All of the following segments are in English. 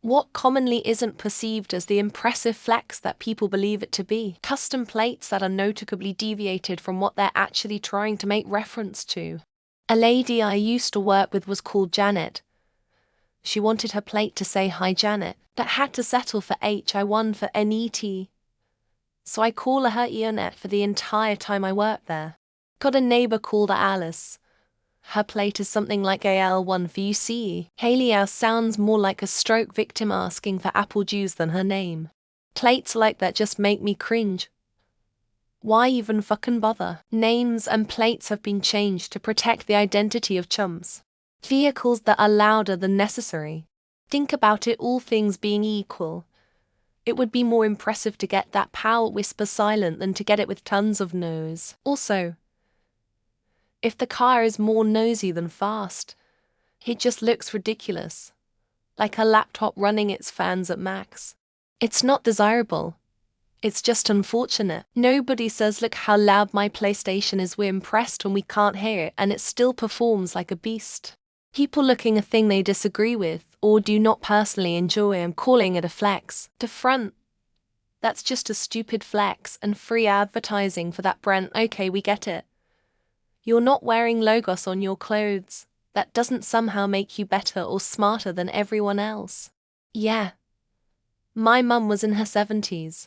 What commonly isn't perceived as the impressive flex that people believe it to be? Custom plates that are noticeably deviated from what they're actually trying to make reference to. A lady I used to work with was called Janet. She wanted her plate to say "Hi Janet," but had to settle for HI1 for NET. So I call her Ionet for the entire time I worked there. Got a neighbor called Alice. Her plate is something like AL1 for UC. Haley sounds more like a stroke victim asking for apple juice than her name. Plates like that just make me cringe. Why even fucking bother? Names and plates have been changed to protect the identity of chumps. Vehicles that are louder than necessary. Think about it, all things being equal. It would be more impressive to get that power whisper silent than to get it with tons of nose. Also, if the car is more nosy than fast, it just looks ridiculous. Like a laptop running its fans at max. It's not desirable. It's just unfortunate. Nobody says, "Look how loud my PlayStation is." We're impressed when we can't hear it and it still performs like a beast. People looking a thing they disagree with or do not personally enjoy and calling it a flex. The front. That's just a stupid flex and free advertising for that brand. Okay, we get it. You're not wearing logos on your clothes. That doesn't somehow make you better or smarter than everyone else. Yeah. My mum was in her 70s,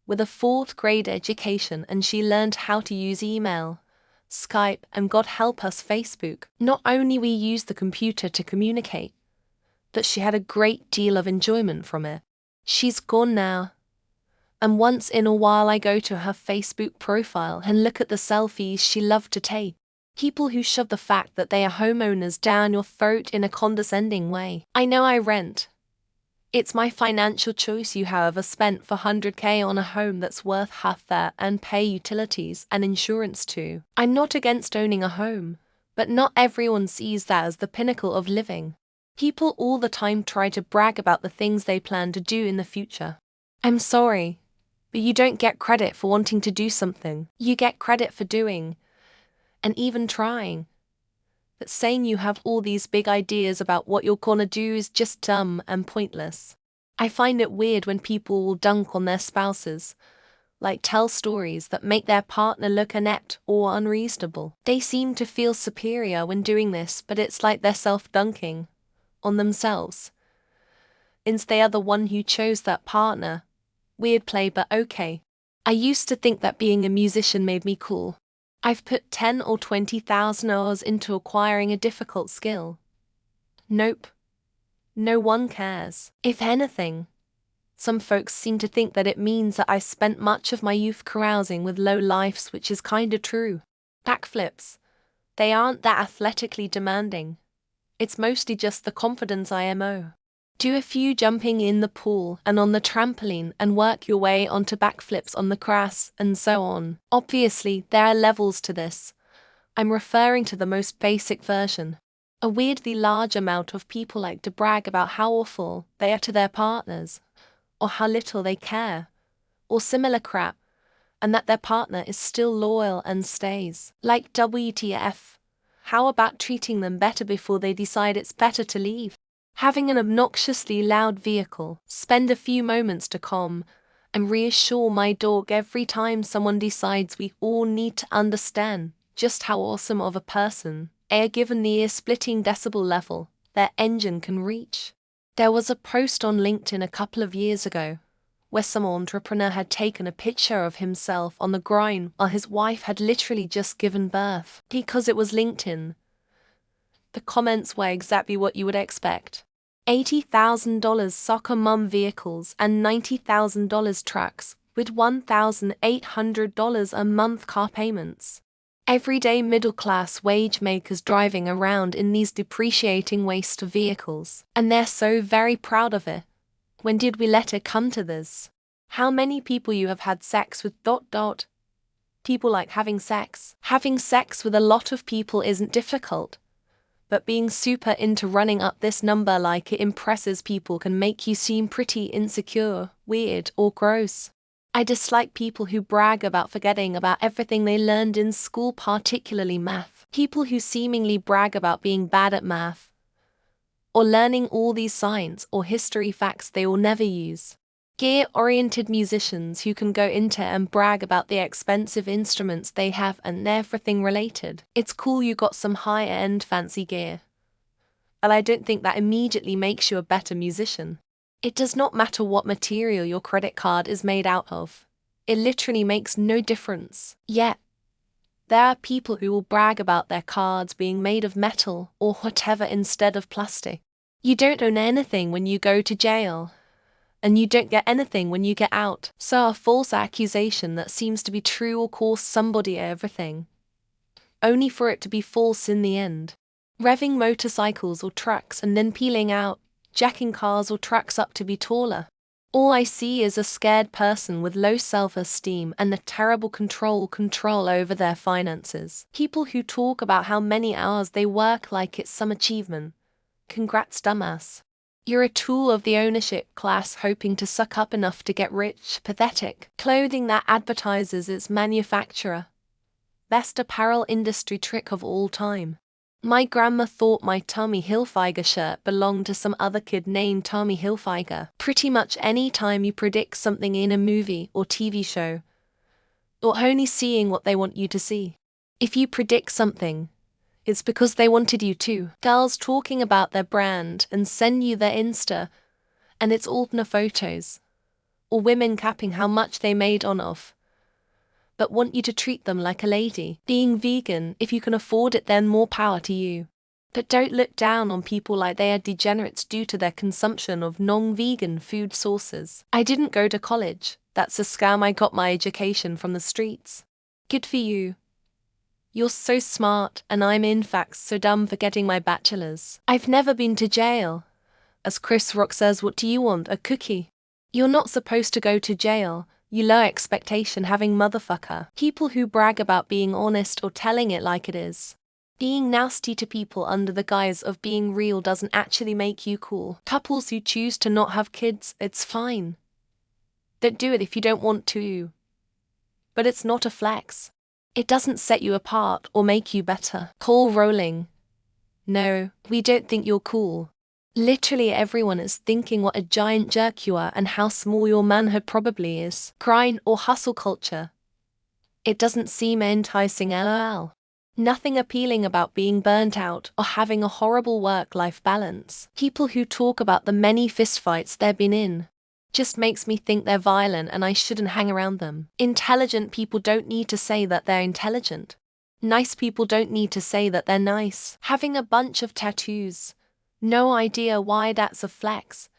with a 4th grade education, and she learned how to use email, Skype, and God help us, Facebook. Not only we used the computer to communicate, but she had a great deal of enjoyment from it. She's gone now. And once in a while I go to her Facebook profile and look at the selfies she loved to take. People who shove the fact that they are homeowners down your throat in a condescending way. I know I rent. It's my financial choice. You, however, spent for $100K on a home that's worth half that and pay utilities and insurance too. I'm not against owning a home, but not everyone sees that as the pinnacle of living. People all the time try to brag about the things they plan to do in the future. I'm sorry, but you don't get credit for wanting to do something. You get credit for doing, and even trying. But saying you have all these big ideas about what you're gonna do is just dumb and pointless. I find it weird when people will dunk on their spouses, like tell stories that make their partner look inept or unreasonable. They seem to feel superior when doing this, but it's like they're self-dunking on themselves. Since they are the one who chose that partner. Weird play, but okay. I used to think that being a musician made me cool. I've put 10 or 20,000 hours into acquiring a difficult skill. Nope. No one cares. If anything, some folks seem to think that it means that I spent much of my youth carousing with low lifes, which is kinda true. Backflips. They aren't that athletically demanding. It's mostly just the confidence IMO. Do a few jumping in the pool and on the trampoline and work your way onto backflips on the grass and so on. Obviously, there are levels to this. I'm referring to the most basic version. A weirdly large amount of people like to brag about how awful they are to their partners, or how little they care, or similar crap, and that their partner is still loyal and stays. Like WTF. How about treating them better before they decide it's better to leave? Having an obnoxiously loud vehicle, spend a few moments to calm and reassure my dog every time someone decides we all need to understand just how awesome of a person, given the ear-splitting decibel level, their engine can reach. There was a post on LinkedIn a couple of years ago where some entrepreneur had taken a picture of himself on the grind while his wife had literally just given birth. Because it was LinkedIn, the comments were exactly what you would expect. $80,000 soccer mum vehicles and $90,000 trucks with $1,800 a month car payments. Everyday middle-class wage makers driving around in these depreciating waste of vehicles. And they're so very proud of it. When did we let it come to this? How many people you have had sex with ... People like having sex. Having sex with a lot of people isn't difficult. But being super into running up this number like it impresses people can make you seem pretty insecure, weird, or gross. I dislike people who brag about forgetting about everything they learned in school, particularly math. People who seemingly brag about being bad at math, or learning all these science or history facts they will never use. Gear-oriented musicians who can go into and brag about the expensive instruments they have and everything related. It's cool you got some high-end fancy gear. And I don't think that immediately makes you a better musician. It does not matter what material your credit card is made out of. It literally makes no difference. Yet, there are people who will brag about their cards being made of metal or whatever instead of plastic. You don't own anything when you go to jail. And you don't get anything when you get out. So a false accusation that seems to be true will cost somebody everything, only for it to be false in the end. Revving motorcycles or trucks and then peeling out, jacking cars or trucks up to be taller. All I see is a scared person with low self-esteem and a terrible control over their finances. People who talk about how many hours they work like it's some achievement. Congrats, dumbass. You're a tool of the ownership class hoping to suck up enough to get rich. Pathetic. Clothing that advertises its manufacturer. Best apparel industry trick of all time. My grandma thought my Tommy Hilfiger shirt belonged to some other kid named Tommy Hilfiger. Pretty much any time you predict something in a movie or TV show, or only seeing what they want you to see. If you predict something, it's because they wanted you to. Girls talking about their brand and send you their Insta, and it's all no photos. Or women capping how much they made on off, but want you to treat them like a lady. Being vegan, if you can afford it, then more power to you. But don't look down on people like they are degenerates due to their consumption of non-vegan food sources. I didn't go to college. That's a scam. I got my education from the streets. Good for you. You're so smart, and I'm in fact so dumb for getting my bachelor's. I've never been to jail. As Chris Rock says, what do you want, a cookie? You're not supposed to go to jail, you low expectation having motherfucker. People who brag about being honest or telling it like it is. Being nasty to people under the guise of being real doesn't actually make you cool. Couples who choose to not have kids, it's fine. Don't do it if you don't want to. But it's not a flex. It doesn't set you apart or make you better. Call rolling. No, we don't think you're cool. Literally everyone is thinking what a giant jerk you are and how small your manhood probably is. Grind or hustle culture. It doesn't seem enticing, lol. Nothing appealing about being burnt out or having a horrible work-life balance. People who talk about the many fistfights they've been in just makes me think they're violent and I shouldn't hang around them. Intelligent people don't need to say that they're intelligent. Nice people don't need to say that they're nice. Having a bunch of tattoos. No idea why that's a flex.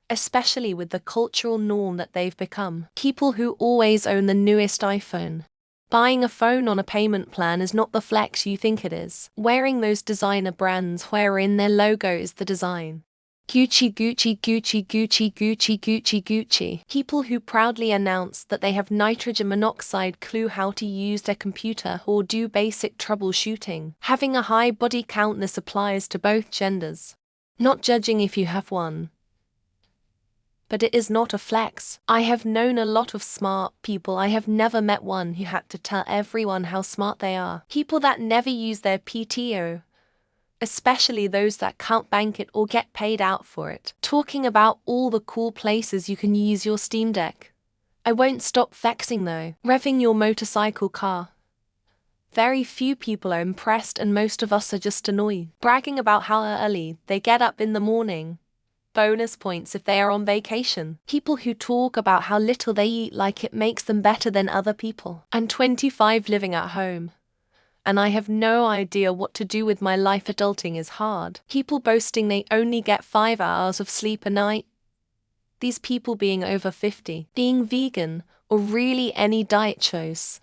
Especially with the cultural norm that they've become. People who always own the newest iPhone. Buying a phone on a payment plan is not the flex you think it is. Wearing those designer brands wherein their logo is the design. Gucci, Gucci, Gucci, Gucci, Gucci, Gucci, Gucci. People who proudly announce that they have nitrogen monoxide clue how to use their computer or do basic troubleshooting. Having a high body count, this applies to both genders. Not judging if you have one. But it is not a flex. I have known a lot of smart people. I have never met one who had to tell everyone how smart they are. People that never use their PTO. Especially those that can't bank it or get paid out for it. Talking about all the cool places you can use your Steam Deck. I won't stop flexing though. Revving your motorcycle car. Very few people are impressed and most of us are just annoyed. Bragging about how early they get up in the morning. Bonus points if they are on vacation. People who talk about how little they eat like it makes them better than other people. I'm 25 living at home. And I have no idea what to do with my life. Adulting is hard. People boasting they only get 5 hours of sleep a night. These people being over 50, being vegan, or really any diet choice.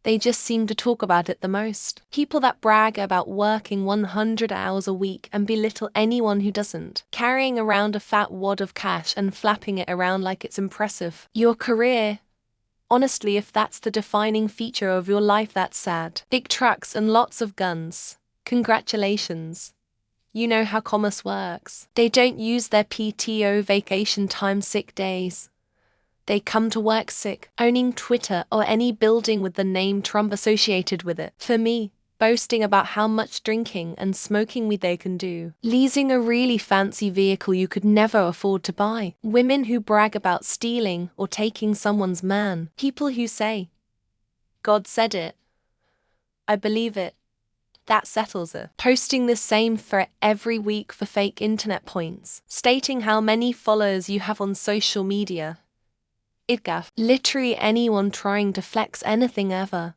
They just seem to talk about it the most. People that brag about working 100 hours a week and belittle anyone who doesn't. Carrying around a fat wad of cash and flapping it around like it's impressive. Your career. Honestly, if that's the defining feature of your life, that's sad. Big trucks and lots of guns. Congratulations. You know how commerce works. They don't use their PTO vacation time sick days. They come to work sick, owning Twitter or any building with the name Trump associated with it. For me, boasting about how much drinking and smoking weed they can do, leasing a really fancy vehicle you could never afford to buy, women who brag about stealing or taking someone's man, people who say, "God said it. I believe it. That settles it." Posting the same threat every week for fake internet points, stating how many followers you have on social media. IDGAF. Literally anyone trying to flex anything ever.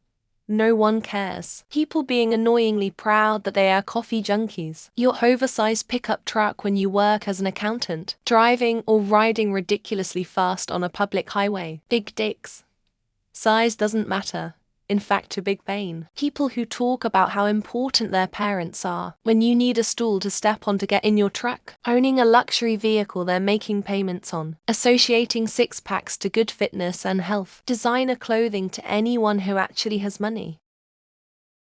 No one cares. People being annoyingly proud that they are coffee junkies. Your oversized pickup truck when you work as an accountant. Driving or riding ridiculously fast on a public highway. Big dicks. Size doesn't matter. In fact, to big pain. People who talk about how important their parents are when you need a stool to step on to get in your truck. Owning a luxury vehicle they're making payments on. Associating six-packs to good fitness and health. Designer clothing to anyone who actually has money.